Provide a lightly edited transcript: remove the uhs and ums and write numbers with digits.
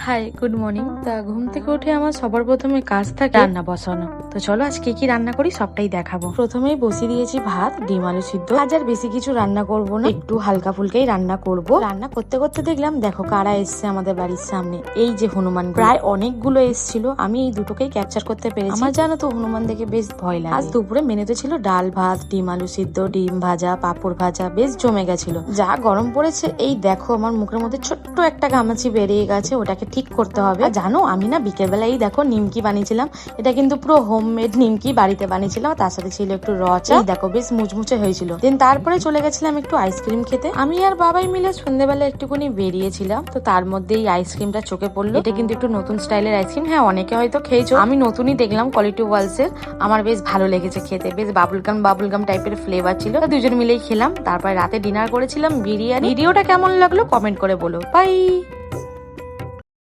High, good morning. তা ঘুম থেকে উঠে আমার সবার প্রথমে কাজ থাকে রান্না বসানো। তো চলো আজ কি কি রান্না করি সবটাই দেখাবো। প্রথমেই বসিয়ে দিয়েছি ভাত, ডিম আলু সিদ্ধ। আজ আর বেশি কিছু রান্না করব না, একটু হালকা ফুলকাই রান্না করব। রান্না করতে করতে দেখলাম দেখো কারা এসছে আমাদের বাড়ির সামনে। এই যে হনুমান, প্রায় অনেকগুলো এসছিল। আমি এই দুটোকেই ক্যাপচার করতে পেরেছি। আমার জানো তো হনুমান দেখে বেশ ভয় লাগে। আজ দুপুরে মেনুতে ছিল ডাল ভাত, ডিম আলু সিদ্ধ, ডিম ভাজা, পাঁপড় ভাজা, বেশ জমে গেছিল। যা গরম পড়েছে, এই দেখো আমার মুখের মধ্যে ছোট্ট একটা ঘামাচি বেরিয়ে গেছে, ওটাকে ঠিক করতে হবে। আর জানো আমি না বিকেল বেলা এই দেখো নিমকি বানিয়েছিলাম। এটা কিন্তু পুরো হোমমেড নিমকি, বাড়িতে বানিয়েছিলাম। তার সাথে ছিল একটু রচা। এই দেখো বেশ মুচমুচে হয়েছিল। দেন তারপরে চলে গেছিলাম একটু আইসক্রিম খেতে। আমি আর বাবাই মিলে সন্ধ্যেবেলা একটুখানি বেরিয়েছিলাম, তো তার মধ্যে এই আইসক্রিমটা চোখে পড়লো। এটা কিন্তু একটু নতুন স্টাইলের আইসক্রিম। হ্যাঁ, অনেকে হয়তো খেয়েছো, আমি নতুনই দেখলাম কোয়ালিটি ওয়ালস এর। আমার বেশ ভালো লেগেছে খেতে, বেশ বাবুলগাম টাইপের ফ্লেভার ছিল। দুজন মিলেই খেলাম। তারপরে রাতে ডিনার করেছিলাম বিরিয়ানি। ভিডিওটা কেমন লাগলো কমেন্ট করে বলো। বাই।